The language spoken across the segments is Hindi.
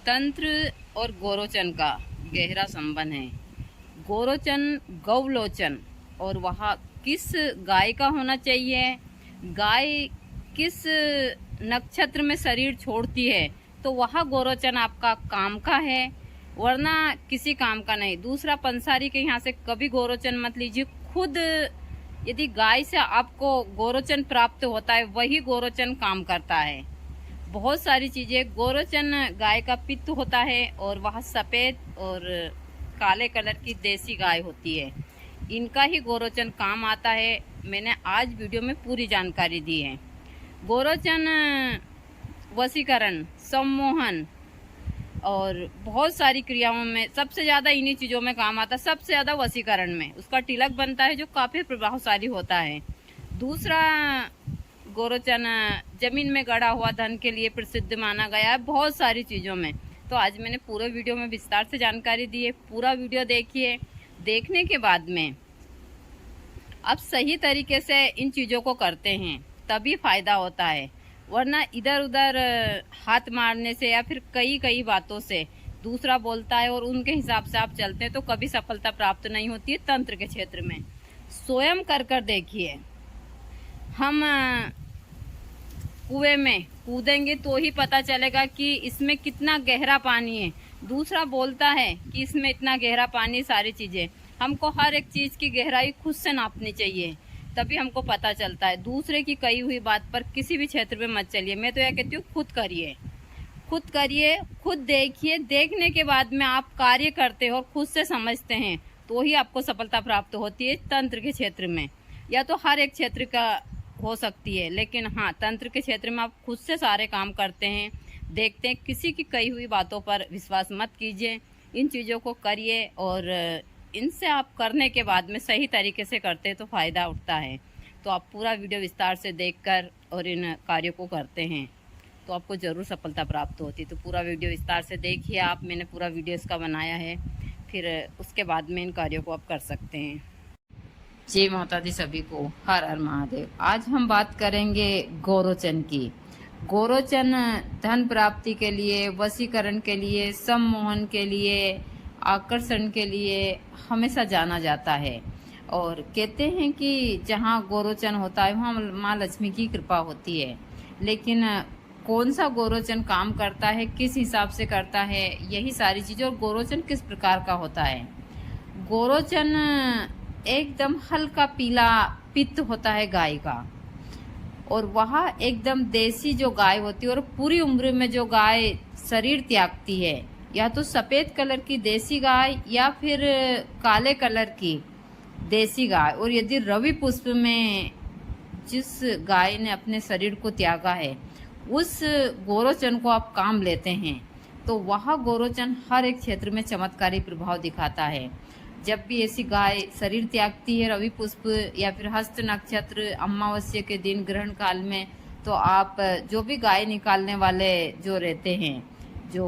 तंत्र और गोरोचन का गहरा संबंध है। गोरोचन गौलोचन और वह किस गाय का होना चाहिए, गाय किस नक्षत्र में शरीर छोड़ती है तो वह गोरोचन आपका काम का है, वरना किसी काम का नहीं। दूसरा, पंसारी के यहाँ से कभी गोरोचन मत लीजिए। खुद यदि गाय से आपको गोरोचन प्राप्त होता है वही गोरोचन काम करता है। बहुत सारी चीजें, गोरोचन गाय का पित्त होता है और वह सफेद और काले कलर की देसी गाय होती है, इनका ही गोरोचन काम आता है। मैंने आज वीडियो में पूरी जानकारी दी है। गोरोचन वशीकरण, सम्मोहन और बहुत सारी क्रियाओं में सबसे ज़्यादा इन्हीं चीज़ों में काम आता है। सबसे ज़्यादा वशीकरण में उसका तिलक बनता है जो काफ़ी प्रभावशाली होता है। दूसरा, गोरोचन जमीन में गड़ा हुआ धन के लिए प्रसिद्ध माना गया है बहुत सारी चीज़ों में। तो आज मैंने पूरे वीडियो में विस्तार से जानकारी दी है। पूरा वीडियो देखिए, देखने के बाद में आप सही तरीके से इन चीज़ों को करते हैं तभी फायदा होता है, वरना इधर उधर हाथ मारने से या फिर कई बातों से दूसरा बोलता है और उनके हिसाब से आप चलते हैं तो कभी सफलता प्राप्त नहीं होती है। तंत्र के क्षेत्र में स्वयं कर देखिए। हम कुएं में कूदेंगे तो ही पता चलेगा कि इसमें कितना गहरा पानी है। दूसरा बोलता है कि इसमें इतना गहरा पानी, सारी चीजें। हमको हर एक चीज की गहराई खुद से नापनी चाहिए, तभी हमको पता चलता है। दूसरे की कही हुई बात पर किसी भी क्षेत्र में मत चलिए। मैं तो यह कहती हूँ खुद करिए, खुद देखिए। देखने के बाद में आप कार्य करते हो और खुद से समझते हैं तो ही आपको सफलता प्राप्त होती है। तंत्र के क्षेत्र में या तो हर एक क्षेत्र का हो सकती है, लेकिन हाँ, तंत्र के क्षेत्र में आप खुद से सारे काम करते हैं, देखते हैं। किसी की कही हुई बातों पर विश्वास मत कीजिए, इन चीज़ों को करिए और इनसे आप करने के बाद में सही तरीके से करते हैं तो फ़ायदा उठता है। तो आप पूरा वीडियो विस्तार से देखकर और इन कार्यों को करते हैं तो आपको ज़रूर सफलता प्राप्त होती है। तो पूरा वीडियो विस्तार से देखिए आप, मैंने पूरा वीडियो इसका बनाया है, फिर उसके बाद में इन कार्यों को आप कर सकते हैं। जय माता दी सभी को, हर हर महादेव। आज हम बात करेंगे गोरोचन की। गोरोचन धन प्राप्ति के लिए, वशीकरण के लिए, सम्मोहन के लिए, आकर्षण के लिए हमेशा जाना जाता है और कहते हैं कि जहाँ गोरोचन होता है वहाँ माँ लक्ष्मी की कृपा होती है। लेकिन कौन सा गोरोचन काम करता है, किस हिसाब से करता है, यही सारी चीज़ें। और गोरोचन किस प्रकार का होता है। गोरोचन एकदम हल्का पीला पित्त होता है गाय का, और वह एकदम देसी जो गाय होती है और पूरी उम्र में जो गाय शरीर त्यागती है, या तो सफेद कलर की देसी गाय या फिर काले कलर की देसी गाय। और यदि रवि पुष्प में जिस गाय ने अपने शरीर को त्यागा है उस गोरोचन को आप काम लेते हैं तो वह गोरोचन हर एक क्षेत्र में चमत्कारी प्रभाव दिखाता है। जब भी ऐसी गाय शरीर त्यागती है रवि पुष्प या फिर हस्त नक्षत्र, अमावस्या के दिन, ग्रहण काल में, तो आप जो भी गाय निकालने वाले जो रहते हैं, जो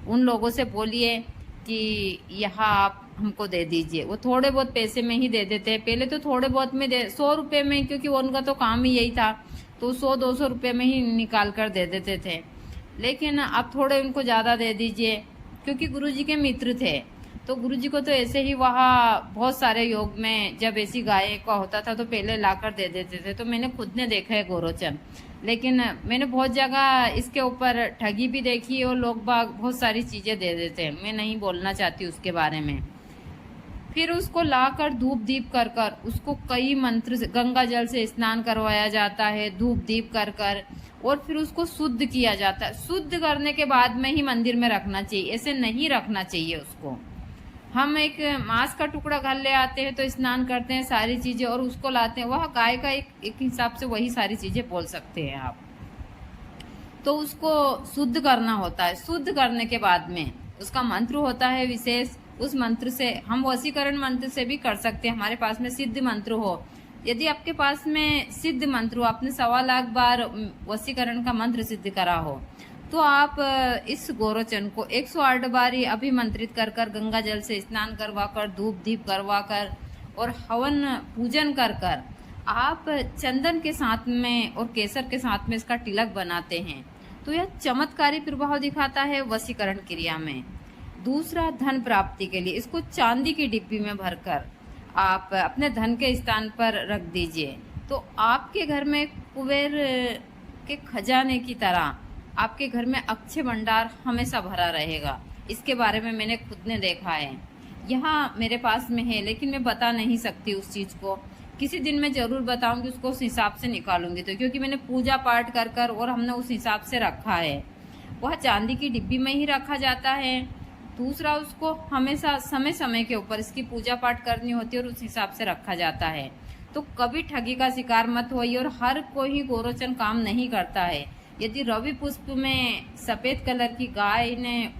उन लोगों से बोलिए कि यहाँ आप हमको दे दीजिए। वो थोड़े बहुत पैसे में ही दे देते हैं। पहले तो थोड़े बहुत में 100 रुपये में, क्योंकि उनका तो काम ही यही था, तो 100-200 रुपये में ही निकाल कर दे देते थे। लेकिन अब थोड़े उनको ज़्यादा दे दीजिए, क्योंकि गुरुजी के मित्र थे तो गुरुजी को तो ऐसे ही वहाँ बहुत सारे योग में जब ऐसी गाय का होता था तो पहले लाकर दे देते थे। तो मैंने खुद ने देखा है गोरोचन, लेकिन मैंने बहुत जगह इसके ऊपर ठगी भी देखी और लोग बाग बहुत सारी चीज़ें दे देते हैं। मैं नहीं बोलना चाहती उसके बारे में। फिर उसको लाकर धूप दीप कर कर उसको कई मंत्र से, गंगा जल से स्नान करवाया जाता है, धूप दीप कर कर, और फिर उसको शुद्ध किया जाता है। शुद्ध करने के बाद में ही मंदिर में रखना चाहिए, ऐसे नहीं रखना चाहिए उसको। हम एक मांस का टुकड़ा घर ले आते हैं तो स्नान करते हैं, सारी चीज़ें, और उसको लाते हैं। वह गाय का एक हिसाब से वही सारी चीज़ें बोल सकते हैं आप। तो उसको शुद्ध करना होता है। शुद्ध करने के बाद में उसका मंत्र होता है विशेष। उस मंत्र से हम वशीकरण मंत्र से भी कर सकते हैं। हमारे पास में सिद्ध मंत्र हो, यदि आपके पास में सिद्ध मंत्र हो, आपने 1.25 लाख बार वशीकरण का मंत्र सिद्ध करा हो, तो आप इस गोरोचन को 108 बार ही अभिमंत्रित कर कर, गंगा जल से स्नान करवा कर, धूप दीप करवा कर और हवन पूजन कर आप चंदन के साथ में और केसर के साथ में इसका तिलक बनाते हैं तो यह चमत्कारी प्रभाव दिखाता है वशीकरण क्रिया में। दूसरा, धन प्राप्ति के लिए इसको चांदी की डिब्बी में भरकर आप अपने धन के स्थान पर रख दीजिए, तो आपके घर में कुबेर के खजाने की तरह आपके घर में अक्षय भंडार हमेशा भरा रहेगा। इसके बारे में मैंने खुद ने देखा है। यहाँ मेरे पास में है, लेकिन मैं बता नहीं सकती उस चीज़ को। किसी दिन मैं ज़रूर बताऊंगी, उसको उस हिसाब से निकालूंगी, तो क्योंकि मैंने पूजा पाठ कर कर और हमने उस हिसाब से रखा है। वह चांदी की डिब्बी में ही रखा जाता है। दूसरा, उसको हमेशा समय समय के ऊपर इसकी पूजा पाठ करनी होती है और उस हिसाब से रखा जाता है। तो कभी ठगी का शिकार मत होइए। और हर कोई गोरोचन काम नहीं करता है। यदि रवि पुष्प में सफ़ेद कलर की गाय ने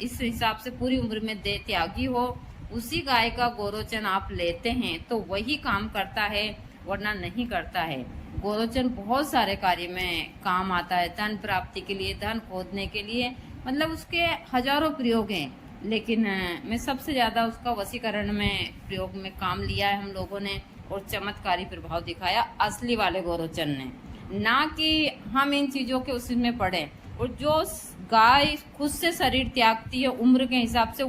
इस हिसाब से पूरी उम्र में दे त्यागी हो, उसी गाय का गोरोचन आप लेते हैं तो वही काम करता है, वरना नहीं करता है। गोरोचन बहुत सारे कार्य में काम आता है, धन प्राप्ति के लिए, धन खोदने के लिए, मतलब उसके हजारों प्रयोग हैं। लेकिन मैं सबसे ज़्यादा उसका वशीकरण में प्रयोग में काम लिया है हम लोगों ने, और चमत्कारी प्रभाव दिखाया असली वाले गोरोचन ने, ना कि हम इन चीज़ों के उसमें पड़े। और जो गाय खुद से शरीर त्यागती है उम्र के हिसाब से,